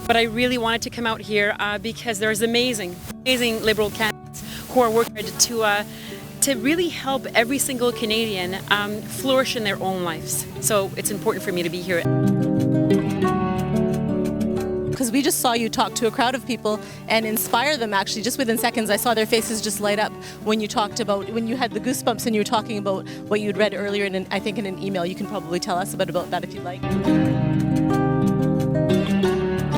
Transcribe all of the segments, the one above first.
But I really wanted to come out here because there's amazing Liberal candidates who are working to really help every single Canadian flourish in their own lives. So it's important for me to be here. Because we just saw you talk to a crowd of people and inspire them. Actually, just within seconds, I saw their faces just light up when you talked about, when you had the goosebumps and you were talking about what you'd read earlier in, I think in an email. You can probably tell us about that if you'd like.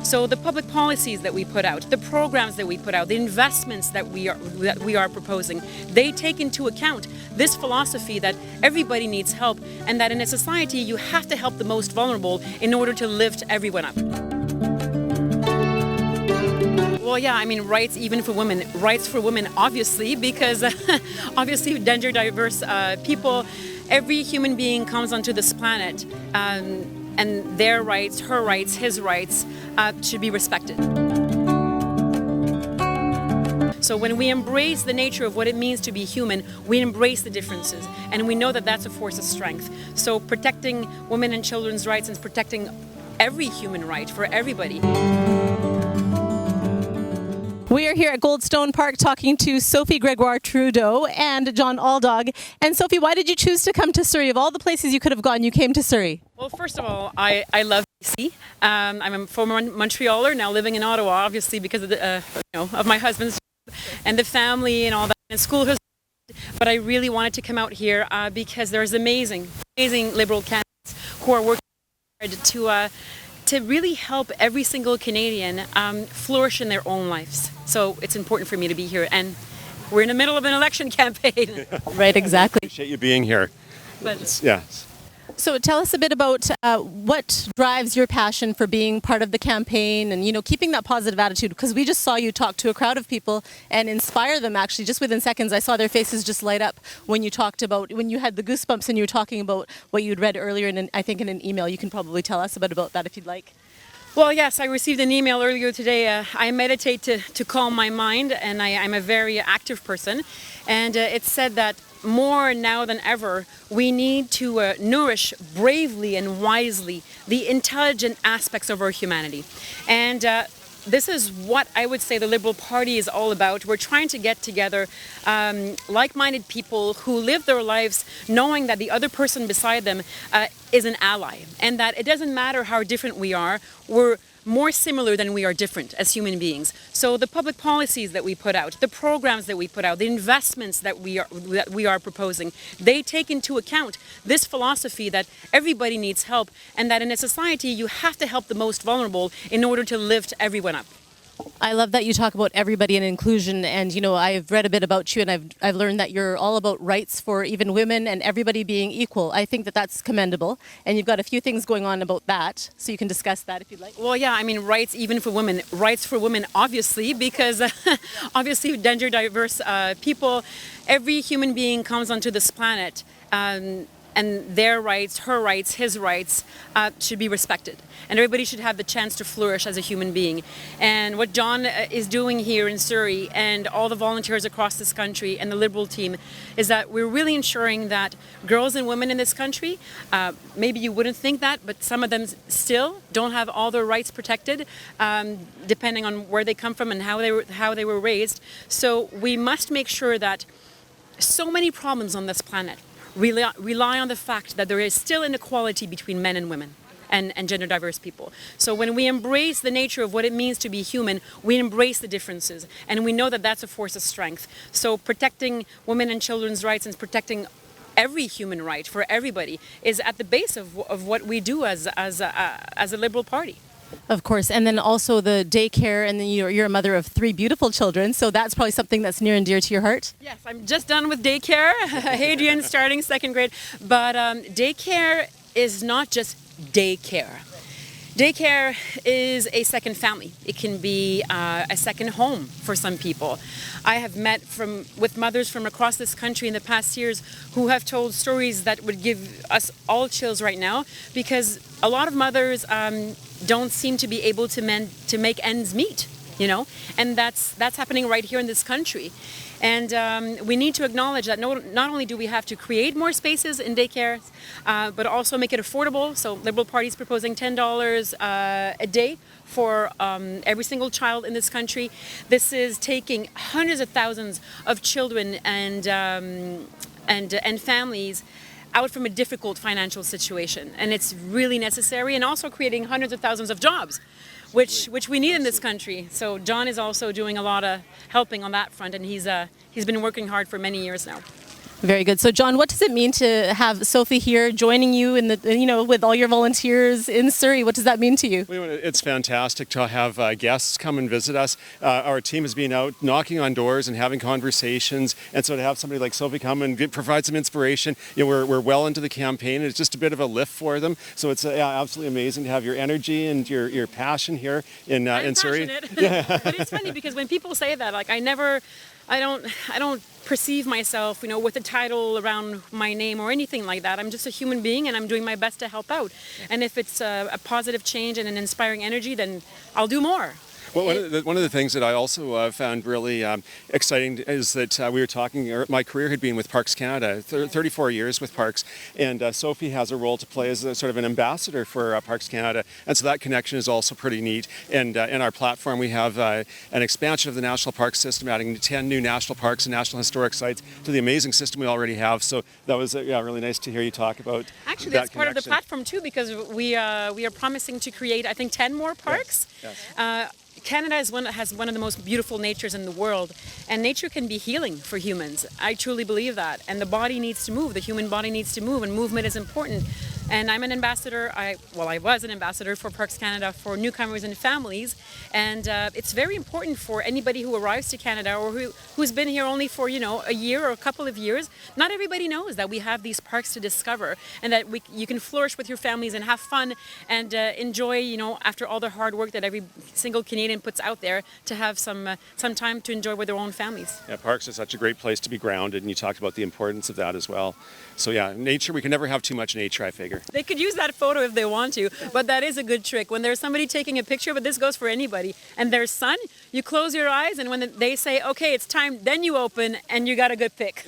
So the public policies that we put out, the programs that we put out, the investments that we are proposing, they take into account this philosophy that everybody needs help and that in a society you have to help the most vulnerable in order to lift everyone up. Well, yeah, I mean, rights even for women. Rights for women, obviously, because obviously gender diverse people, every human being comes onto this planet and their rights, her rights, his rights should be respected. So when we embrace the nature of what it means to be human, we embrace the differences, and we know that that's a force of strength. So protecting women and children's rights and protecting every human right for everybody. We are here at Goldstone Park talking to Sophie, Grégoire, Trudeau, and John Aldog. And Sophie, why did you choose to come to Surrey? Of all the places you could have gone, you came to Surrey. Well, first of all, I love BC. I'm a former Montrealer, now living in Ottawa, obviously because of the, of my husband's job and the family and all that, and school has. But I really wanted to come out here because there's amazing Liberal candidates who are working hard to really help every single Canadian flourish in their own lives. So it's important for me to be here, and we're in the middle of an election campaign. Right, exactly. Appreciate you being here. But yeah. So tell us a bit about what drives your passion for being part of the campaign and, keeping that positive attitude, because we just saw you talk to a crowd of people and inspire them. Actually, just within seconds, I saw their faces just light up when you talked about, when you had the goosebumps and you were talking about what you'd read earlier in, I think in an email. You can probably tell us about that if you'd like. Well, yes, I received an email earlier today. I meditate to calm my mind, and I'm a very active person. And it said that more now than ever, we need to nourish bravely and wisely the intelligent aspects of our humanity. And this is what I would say the Liberal Party is all about. We're trying to get together like-minded people who live their lives knowing that the other person beside them is an ally, and that it doesn't matter how different we are, we're more similar than we are different as human beings. So the public policies that we put out, the programs that we put out, the investments that we are proposing, they take into account this philosophy that everybody needs help and that in a society you have to help the most vulnerable in order to lift everyone up. I love that you talk about everybody and inclusion, and I've read a bit about you, and I've learned that you're all about rights for even women and everybody being equal. I think that that's commendable, and you've got a few things going on about that, so you can discuss that if you'd like. Well, yeah, I mean, rights even for women. Rights for women, obviously, because obviously gender diverse people, every human being comes onto this planet and their rights, her rights, his rights should be respected. And everybody should have the chance to flourish as a human being. And what John is doing here in Surrey and all the volunteers across this country and the Liberal team is that we're really ensuring that girls and women in this country, maybe you wouldn't think that, but some of them still don't have all their rights protected, depending on where they come from and how they were raised. So we must make sure that so many problems on this planet rely on the fact that there is still inequality between men and women and gender diverse people. So when we embrace the nature of what it means to be human, we embrace the differences, and we know that that's a force of strength. So protecting women and children's rights and protecting every human right for everybody is at the base of what we do as a Liberal Party. Of course, and then also the daycare, and then you're a mother of 3 beautiful children, so that's probably something that's near and dear to your heart. Yes, I'm just done with daycare. Hadrian's starting 2nd grade, but daycare is not just daycare. Daycare is a second family. It can be a second home for some people. I have met with mothers from across this country in the past years who have told stories that would give us all chills right now, because a lot of mothers don't seem to be able to make ends meet. and that's happening right here in this country. And we need to acknowledge that not only do we have to create more spaces in daycare, but also make it affordable. So Liberal Party's proposing $10 a day for every single child in this country. This is taking hundreds of thousands of children and families out from a difficult financial situation, and it's really necessary, and also creating hundreds of thousands of jobs, which we need in this country. So John is also doing a lot of helping on that front, and he's been working hard for many years now. Very good. So, John, what does it mean to have Sophie here joining you in the, with all your volunteers in Surrey? What does that mean to you? It's fantastic to have guests come and visit us. Our team has been out knocking on doors and having conversations, and so to have somebody like Sophie come and provide some inspiration, we're well into the campaign, and it's just a bit of a lift for them. So it's absolutely amazing to have your energy and your passion here in Surrey. Yeah. But it's funny because when people say that, like I don't perceive myself, with a title around my name or anything like that. I'm just a human being, and I'm doing my best to help out. And if it's a positive change and an inspiring energy, then I'll do more. Well, one of the things that I also found really exciting is that we were talking, my career had been with Parks Canada, 34 years with Parks, and Sophie has a role to play as a sort of an ambassador for Parks Canada, and so that connection is also pretty neat. And in our platform, we have an expansion of the national park system, adding 10 new national parks and national historic sites to the amazing system we already have. So that was really nice to hear you talk about. Actually, that's part of the platform too, because we are promising to create, I think, 10 more parks. Yes. Canada has one of the most beautiful natures in the world, and nature can be healing for humans. I truly believe that. And the body needs to move. The human body needs to move, and movement is important. And I'm an ambassador. I was an ambassador for Parks Canada for newcomers and families. And it's very important for anybody who arrives to Canada or who's been here only for, a year or a couple of years. Not everybody knows that we have these parks to discover, and that you can flourish with your families and have fun and enjoy, after all the hard work that every single Canadian puts out there, to have some time to enjoy with their own families. Yeah, parks are such a great place to be grounded, and you talked about the importance of that as well. So yeah, nature, we can never have too much nature, I figure. They could use that photo if they want to, but that is a good trick. When there's somebody taking a picture, but this goes for anybody, and there's sun, you close your eyes, and when they say, okay, it's time, then you open, and you got a good pic.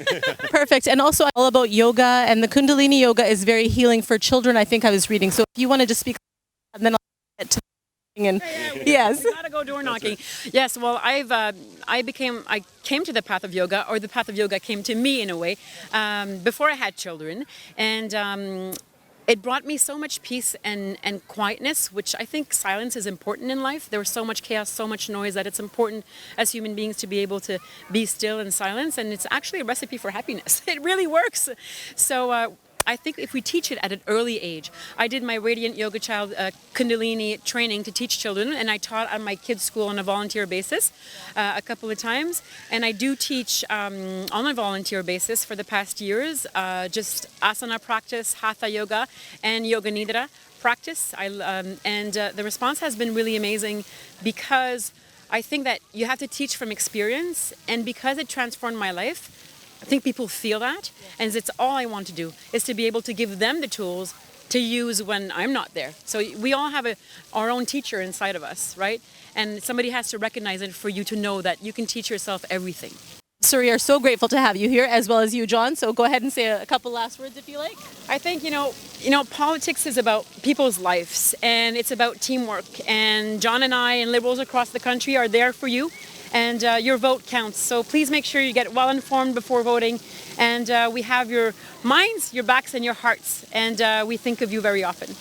Perfect. And also all about yoga, and the Kundalini yoga is very healing for children, I think I was reading. So if you want to just speak, and then I'll get to yes. We gotta go door knocking. Yes, well, I came to the path of yoga, or the path of yoga came to me in a way, before I had children, and it brought me so much peace and quietness, which I think silence is important in life. There was so much chaos, so much noise, that it's important as human beings to be able to be still in silence, and it's actually a recipe for happiness. It really works. So I think if we teach it at an early age. I did my Radiant Yoga Child Kundalini training to teach children, and I taught at my kids' school on a volunteer basis a couple of times. And I do teach on a volunteer basis for the past years, just asana practice, hatha yoga, and yoga nidra practice. The response has been really amazing, because I think that you have to teach from experience, and because it transformed my life, I think people feel that, and it's all I want to do, is to be able to give them the tools to use when I'm not there. So we all have our own teacher inside of us, right? And somebody has to recognize it for you to know that you can teach yourself everything. Surrey are so grateful to have you here, as well as you, John. So go ahead and say a couple last words if you like. I think, politics is about people's lives, and it's about teamwork. And John and I and Liberals across the country are there for you. And your vote counts. So please make sure you get well informed before voting. And we have your minds, your backs, and your hearts. And we think of you very often.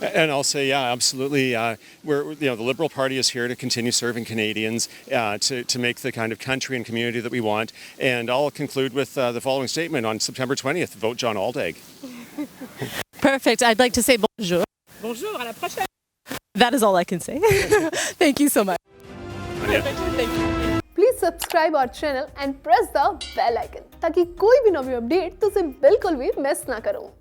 And I'll say, yeah, absolutely. The Liberal Party is here to continue serving Canadians, to make the kind of country and community that we want. And I'll conclude with the following statement: on September 20th, vote John Aldag. Perfect. I'd like to say bonjour. Bonjour, à la prochaine. That is all I can say. Thank you so much. Thank you. Please subscribe our channel and press the bell icon ताकि कोई भी नवी update तुझे बिल्कुल भी miss ना करो।